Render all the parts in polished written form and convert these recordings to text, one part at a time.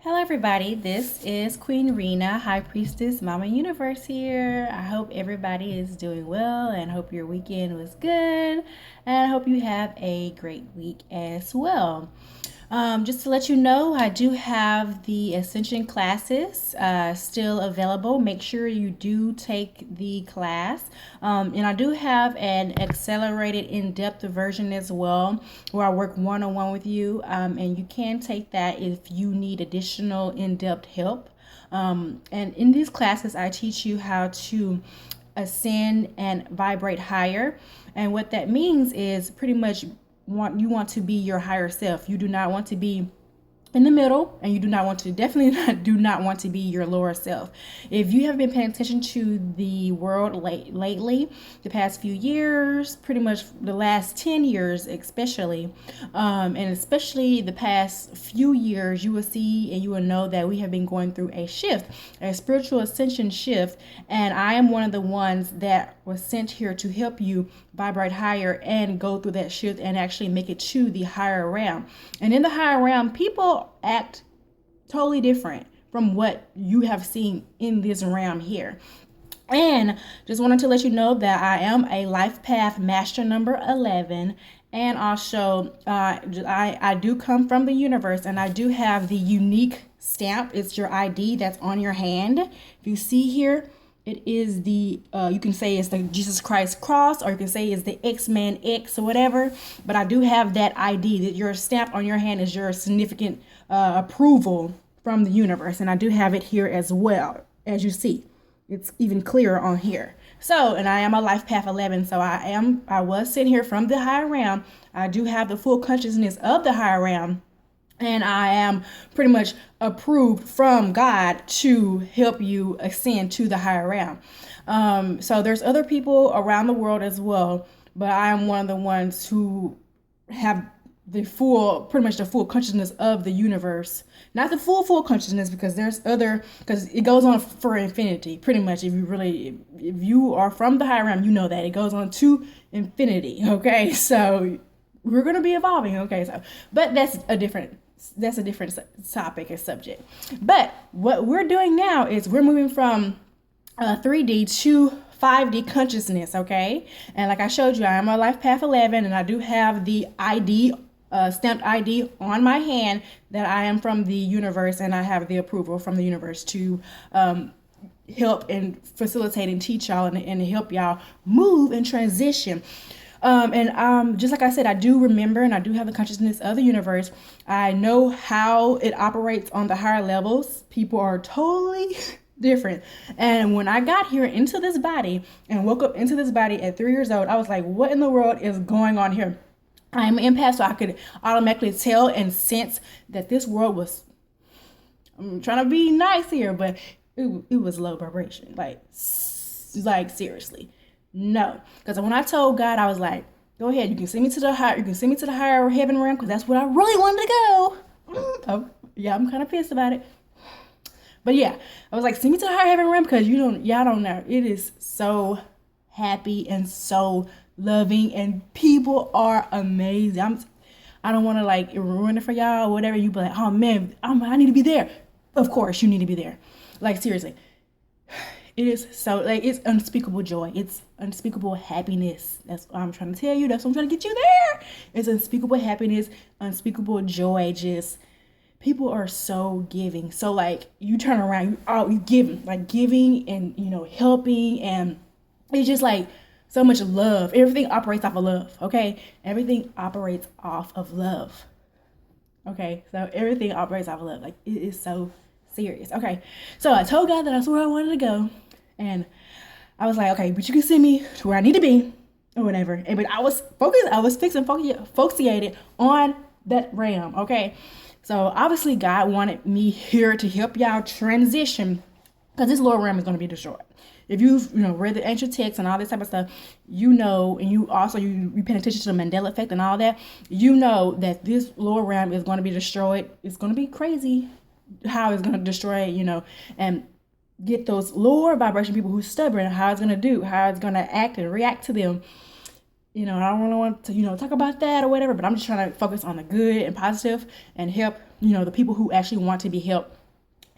Hello, everybody. This is Queen Rena, High Priestess Mama Universe here. I hope everybody is doing well and hope your weekend was good. And I hope you have a great week as well. Just to let you know, I do have the Ascension classes still available. Make sure you do take the class. And I do have an accelerated in-depth version as well where I work one-on-one with you. And you can take that if you need additional in-depth help. And in these classes, I teach you how to ascend and vibrate higher. And what that means is pretty much you want to be your higher self. You do not want to be in the middle, and you do not want to be your lower self. If you have been paying attention to the world lately, the past few years, pretty much the last 10 years especially, and especially the past few years, you will see and you will know that we have been going through a shift, a spiritual ascension shift, and I am one of the ones that was sent here to help you vibrate higher and go through that shift and actually make it to the higher realm. And in the higher realm, people act totally different from what you have seen in this realm here. And just wanted to let you know that I am a life path master number 11. And also, I do come from the universe, and I do have the unique stamp. It's your ID that's on your hand. If you see here, it is the, you can say it's the Jesus Christ cross, or you can say it's the X-Man X or whatever. But I do have that ID, that your stamp on your hand is your significant approval from the universe. And I do have it here as well, as you see. It's even clearer on here. So, and I am a life path 11. So I was sitting here from the higher realm. I do have the full consciousness of the higher realm. And I am pretty much approved from God to help you ascend to the higher realm. So there's other people around the world as well, but I am one of the ones who have pretty much the full consciousness of the universe. Not the full consciousness, because because it goes on for infinity, pretty much. If you are from the higher realm, you know that it goes on to infinity. Okay, so we're going to be evolving. Okay, but that's a different topic and subject. But what we're doing now is we're moving from 3D to 5D consciousness, okay? And like I showed you, I am a life path 11, and I do have the ID, stamped ID on my hand that I am from the universe, and I have the approval from the universe to help and facilitate and teach y'all and help y'all move and transition. Just like I said, I do remember and I do have the consciousness of the universe. I know how it operates on the higher levels. People are totally different. And when I got here into this body and woke up into this body at 3 years old, I was like, what in the world is going on here? I'm an empath, so I could automatically tell and sense that this world was, I'm trying to be nice here, but it was low vibration. Like seriously. No, because when I told God, I was like, "Go ahead, you can send me to the higher heaven realm, because that's what I really wanted to go." Oh, yeah, I'm kind of pissed about it, but yeah, I was like, "Send me to the higher heaven realm, because y'all don't know. It is so happy and so loving, and people are amazing. I don't want to like ruin it for y'all or whatever. You be like, oh man, I need to be there. Of course, you need to be there. Like seriously." It is so, like, it's unspeakable joy. It's unspeakable happiness. That's what I'm trying to tell you. That's what I'm trying to get you there. It's unspeakable happiness, unspeakable joy. Just, people are so giving. So, like, you turn around, you giving. Like, giving and, helping. And it's just, like, so much love. Everything operates off of love, okay? Everything operates off of love. Okay? So, everything operates off of love. Like, it is so serious. Okay? So, I told God that that's where I wanted to go. And I was like, okay, but you can send me to where I need to be or whatever. But I was focused on that realm, okay? So obviously God wanted me here to help y'all transition, because this lower realm is going to be destroyed. If you've read the ancient texts and all this type of stuff, and you pay attention to the Mandela effect and all that, that this lower realm is going to be destroyed. It's going to be crazy how it's going to destroy it, and get those lower vibration people who's stubborn, how it's going to act and react to them. I don't really want to, talk about that or whatever, but I'm just trying to focus on the good and positive and help, the people who actually want to be helped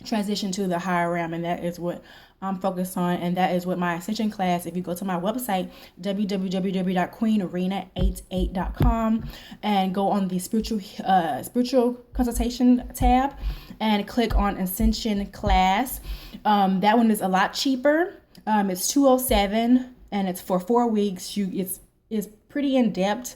transition to the higher realm. And that is what I'm focused on. And that is what my Ascension class, if you go to my website, www.queenarena88.com, and go on the spiritual consultation tab and click on Ascension class. That one is a lot cheaper. It's $207 and it's for 4 weeks. It's pretty in depth.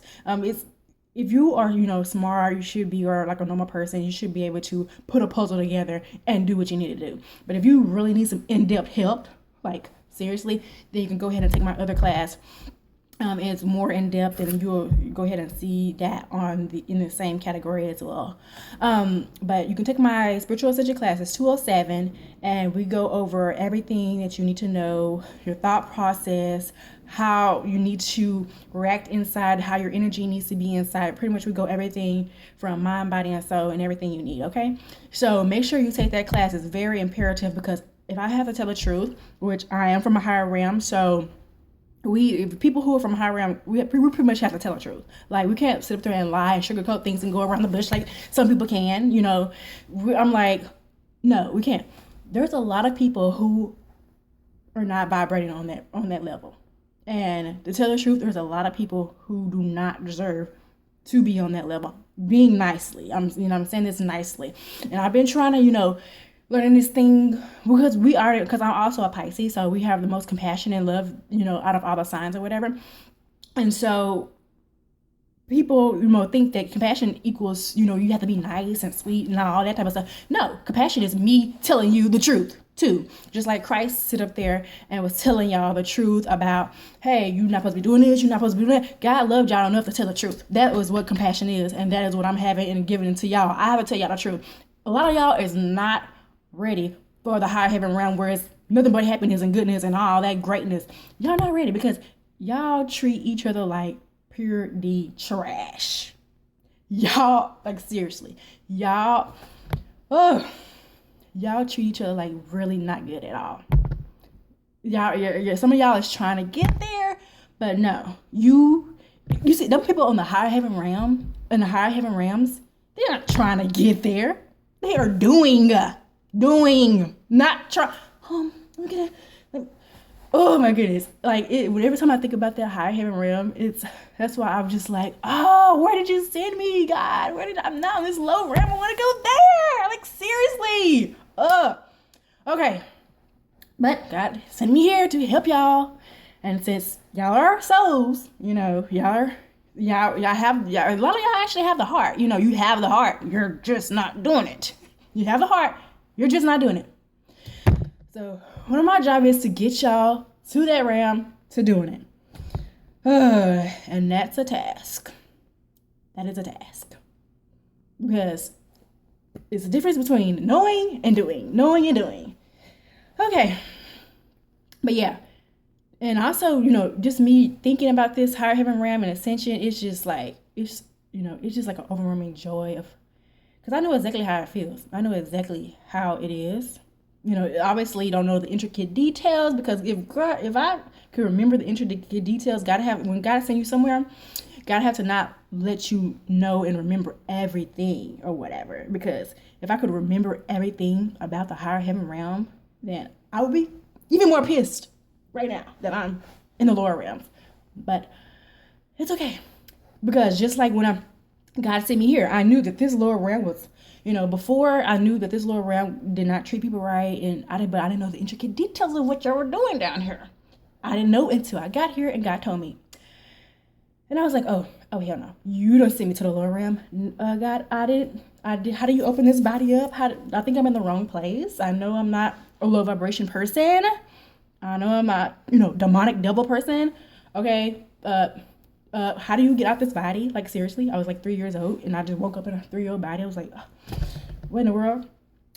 If you are, smart, you should be, or like a normal person, you should be able to put a puzzle together and do what you need to do. But if you really need some in-depth help, like seriously, then you can go ahead and take my other class. It's more in depth, and you'll go ahead and see that in the same category as well. But you can take my spiritual ascension class. It's $207, and we go over everything that you need to know, your thought process, how you need to react inside, how your energy needs to be inside. Pretty much we go everything from mind, body, and soul, and everything you need. Okay, so make sure you take that class. It's very imperative, because if I have to tell the truth, which I am from a higher realm, so people who are from high realm, we pretty much have to tell the truth. Like, we can't sit up there and lie and sugarcoat things and go around the bush like some people can. I'm like, no, we can't. There's a lot of people who are not vibrating on that level, and to tell the truth, there's a lot of people who do not deserve to be on that level. Being nicely, I'm saying this nicely, and I've been trying to learning this thing, because I'm also a Pisces, so we have the most compassion and love, out of all the signs or whatever. And so people, think that compassion equals, you have to be nice and sweet and all that type of stuff. No, compassion is me telling you the truth too. Just like Christ sit up there and was telling y'all the truth about, hey, you're not supposed to be doing this, you're not supposed to be doing that. God loved y'all enough to tell the truth. That was what compassion is, and that is what I'm having and giving it to y'all. I have to tell y'all the truth. A lot of y'all is not ready for the high heaven realm, where it's nothing but happiness and goodness and all that greatness. Y'all not ready, because y'all treat each other like pure D trash. Y'all, like, seriously, y'all treat each other like really not good at all. Y'all, some of y'all is trying to get there, but no, you see them people on the high heaven realm, in the high heaven realms, they're not trying to get there. They are doing, not try. Oh my goodness! Like, every time I think about that high heaven realm, that's why I'm just like, oh, where did you send me, God? I'm now in this low realm. I want to go there. Like, seriously. Okay, but God sent me here to help y'all, and since y'all are souls, y'all have, a lot of y'all actually have the heart. You have the heart. You're just not doing it. You have the heart. You're just not doing it. So one of my job is to get y'all to that realm, to doing it. And that's a task. That is a task. Because it's the difference between knowing and doing. Knowing and doing. Okay. But yeah. And also, just me thinking about this higher heaven realm and ascension, it's just like, it's just like an overwhelming joy of, because I know exactly how it feels. I know exactly how it is. Obviously, you don't know the intricate details, because if I could remember the intricate details, when God sends you somewhere, God have to not let you know and remember everything or whatever. Because if I could remember everything about the higher heaven realm, then I would be even more pissed right now that I'm in the lower realms. But it's okay, because just like when God sent me here, I knew that this lower realm was, before I knew that this lower realm did not treat people right, but I didn't know the intricate details of what y'all were doing down here. I didn't know until I got here and God told me. And I was like, oh hell no. You don't send me to the lower realm. God, I did. How do you open this body up? I think I'm in the wrong place. I know I'm not a low vibration person. I know I'm not, demonic devil person. Okay, how do you get out this body? Like, seriously, I was like 3 years old, and I just woke up in a 3-year-old body. I was like, what in the world?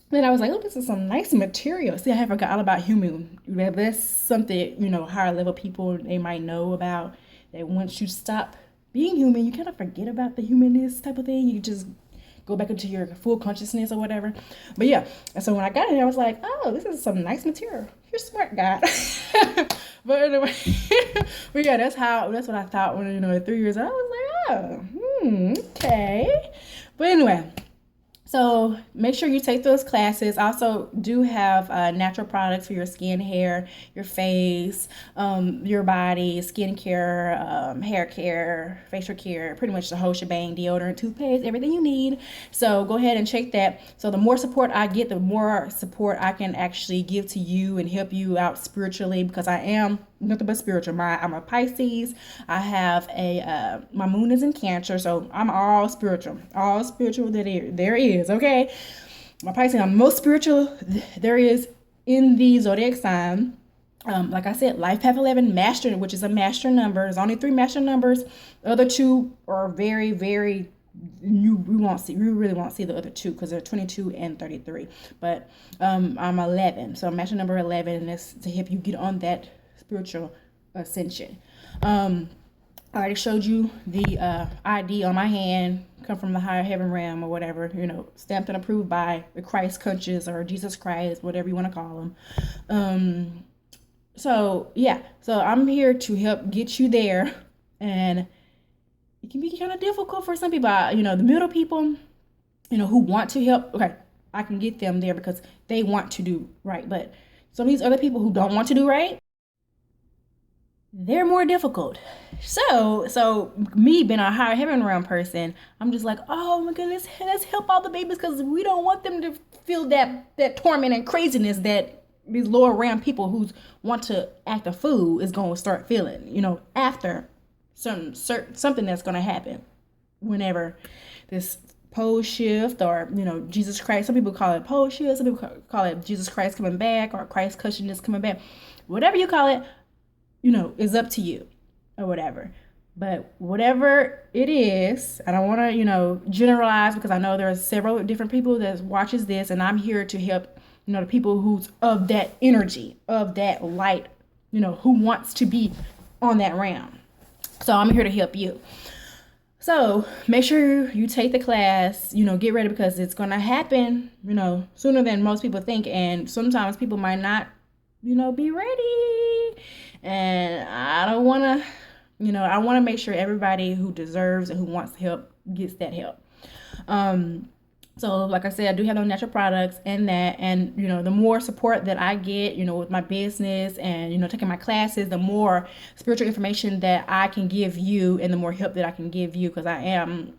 Then I was like, oh, this is some nice material. See, I had forgot all about human. That's something, higher level people, they might know about, that once you stop being human, you kind of forget about the humanness type of thing. You just go back into your full consciousness or whatever. But yeah, and so when I got here, I was like, oh, this is some nice material. You're smart, God. But anyway, but yeah, that's what I thought when, at 3 years old. I was like, okay. But anyway, so make sure you take those classes. Also, do have natural products for your skin, hair, your face, your body, skin care, hair care, facial care, pretty much the whole shebang, deodorant, toothpaste, everything you need. So go ahead and check that. So the more support I get, the more support I can actually give to you and help you out spiritually, because I am nothing but spiritual. I'm a Pisces. I have my moon is in Cancer, so I'm all spiritual that there is. Okay, my Pisces, I'm most spiritual there is in the zodiac sign. Like I said, life path 11 master, which is a master number. There's only 3 master numbers. The other 2 are very, very, you really won't see the other 2 because they're 22 and 33. But I'm 11, so master number 11, and that's to help you get on that spiritual ascension. I already showed you the ID on my hand, come from the higher heaven realm or whatever, stamped and approved by the Christ conscious or Jesus Christ, whatever you want to call them. So I'm here to help get you there, and it can be kind of difficult for some people, the middle people, who want to help. Okay, I can get them there because they want to do right, but some of these other people who don't want to do right, they're more difficult. So me being a higher heaven realm person, I'm just like, oh my goodness, let's help all the babies, because we don't want them to feel that torment and craziness that these lower realm people who want to act a fool is going to start feeling, after something that's going to happen whenever this pole shift, or Jesus Christ. Some people call it pole shift, some people call it Jesus Christ coming back, or Christ consciousness coming back. Whatever you call it, is up to you or whatever. But whatever it is, I don't want to, generalize, because I know there are several different people that watches this, and I'm here to help, the people who's of that energy, of that light, who wants to be on that realm. So I'm here to help you. So make sure you take the class, get ready, because it's going to happen, sooner than most people think. And sometimes people might not, be ready. And I don't want to, I want to make sure everybody who deserves and who wants help gets that help. So like I said, I do have those natural products and that, and the more support that I get, with my business and taking my classes, the more spiritual information that I can give you, and the more help that I can give you, because I am,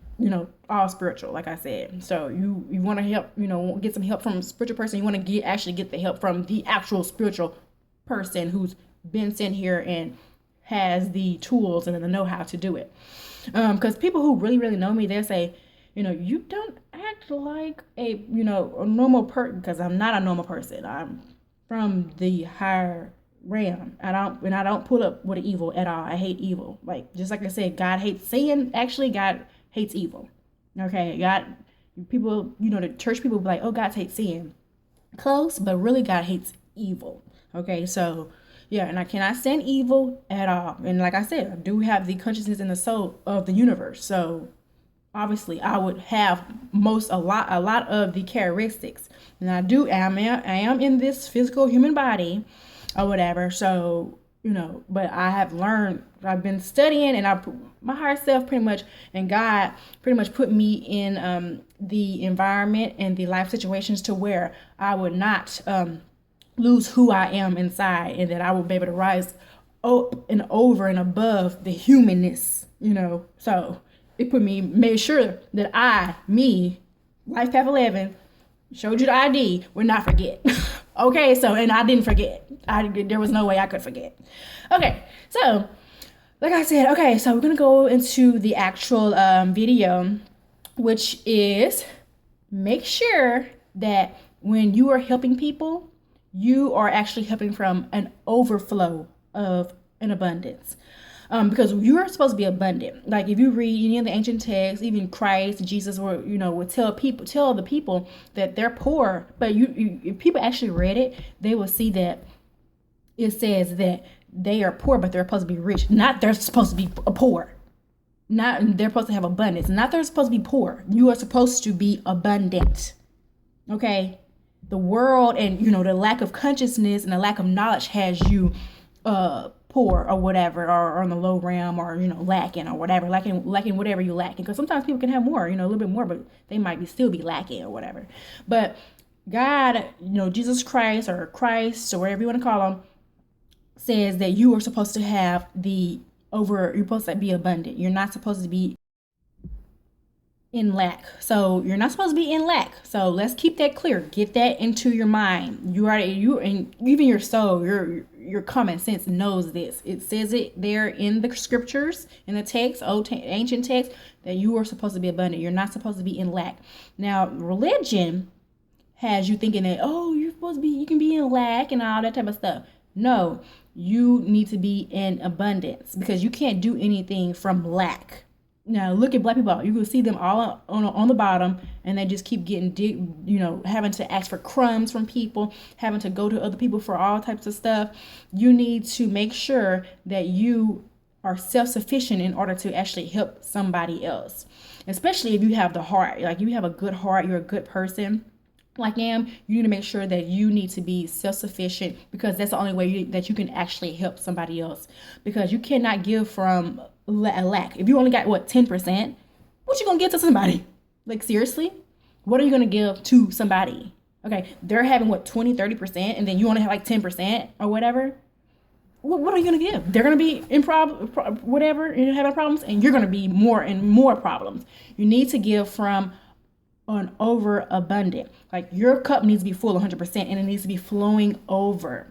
all spiritual, like I said. So you want to help, get some help from a spiritual person. You want to actually get the help from the actual spiritual person who's been sent here and has the tools and the know-how to do it. Because people who really, really know me, they'll say, you don't act like a normal person, because I'm not a normal person. I'm from the higher realm. I don't pull up with evil at all. I hate evil. Like, just like I said, God hates sin. Actually, God hates evil. Okay, people, the church people be like, oh, God hates sin. Close, but really God hates evil. Okay, so yeah, and I cannot stand evil at all. And like I said, I do have the consciousness and the soul of the universe. So obviously I would have a lot of the characteristics. And I am in this physical human body or whatever. So, but I have learned, I've been studying, and my higher self pretty much, and God pretty much put me in the environment and the life situations to where I would not lose who I am inside, and that I will be able to rise up and over and above the humanness, So it made sure that Life Path 11, showed you the ID, would not forget. Okay, so, and I didn't forget. There was no way I could forget. Okay, so, like I said, okay, so we're going to go into the actual video, which is make sure that when you are helping people, you are actually helping from an overflow of an abundance. Because you're supposed to be abundant. Like if you read any of the ancient texts, even Christ, Jesus, would tell the people that they're poor. But if people actually read it, they will see that it says that they are poor, but they're supposed to be rich. Not they're supposed to be poor. Not they're supposed to have abundance. Not they're supposed to be poor. You are supposed to be abundant. Okay? The world and the lack of consciousness and the lack of knowledge has you poor or whatever, or on the low realm, or lacking or whatever, lacking whatever you lacking, because sometimes people can have more, a little bit more, but they might still be lacking or whatever. But God, Jesus Christ, or Christ, or whatever you want to call him, says that you are supposed to have you're supposed to be abundant. You're not supposed to be in lack. So you're not supposed to be in lack. So let's keep that clear. Get that into your mind. You and even your soul, your common sense knows this. It says it there in the scriptures, in the text, ancient text, that you are supposed to be abundant. You're not supposed to be in lack. Now, religion has you thinking that, oh, you can be in lack and all that type of stuff. No, you need to be in abundance, because you can't do anything from lack. Now look at black people. You can see them all on the bottom, and they just keep getting having to ask for crumbs from people, having to go to other people for all types of stuff. You need to make sure that you are self-sufficient in order to actually help somebody else, especially if you have the heart. Like, you have a good heart, you're a good person like I am. You need to make sure that you need to be self-sufficient, because that's the only way that you can actually help somebody else, because you cannot give from a lack. If you only got 10%, what you gonna give to somebody? Like, seriously, what are you gonna give to somebody? Okay, they're having 20-30%, and then you only have 10% or whatever. What are you gonna give? They're gonna be in whatever, and having problems, and you're gonna be more and more problems. You need to give from an overabundant. Like, your cup needs to be full 100%, and it needs to be flowing over.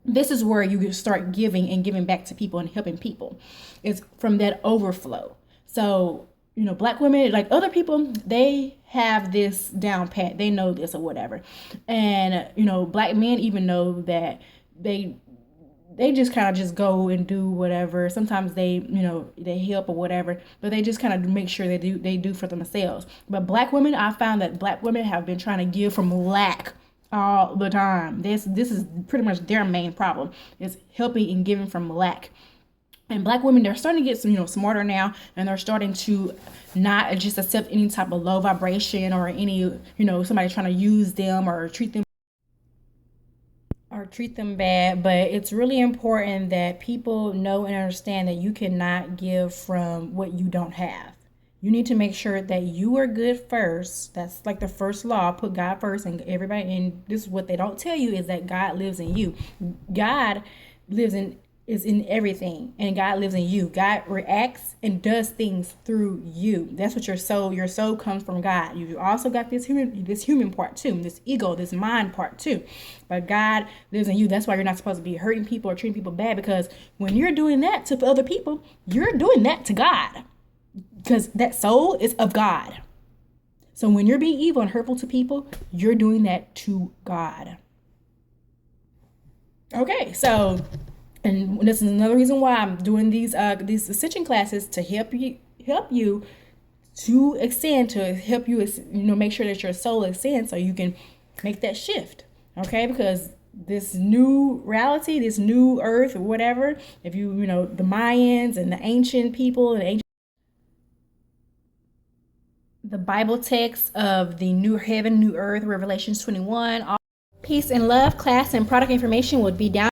This is where you start giving and giving back to people and helping people. It's from that overflow. So, black women, like other people, they have this down pat. They know this or whatever. And, black men even know that they just kind of just go and do whatever. Sometimes they help or whatever, but they just kind of make sure they do for themselves. But black women, I found that black women have been trying to give from lack all the time. This is pretty much their main problem, is helping and giving from lack. And black women, they're starting to get smarter now, and they're starting to not just accept any type of low vibration, or any somebody trying to use them or treat them bad. But it's really important that people know and understand that you cannot give from what you don't have. You need to make sure that you are good first. That's like the first law. Put God first, and everybody. And this is what they don't tell you, is that God lives in you. God is in everything, and God lives in you. God reacts and does things through you. That's what your soul comes from God. You also got this human part too, this ego, this mind part too. But God lives in you. That's why you're not supposed to be hurting people or treating people bad, because when you're doing that to other people, you're doing that to God, because that soul is of God. So when you're being evil and hurtful to people, you're doing that to God. Okay, so, and this is another reason why I'm doing these ascension classes, to help you to ascend, to help you make sure that your soul ascends, so you can make that shift. Okay, because this new reality, this new earth, or whatever, if the Mayans and the ancient people and the Bible text of the new heaven, new earth, Revelations 21. Peace and love class and product information will be down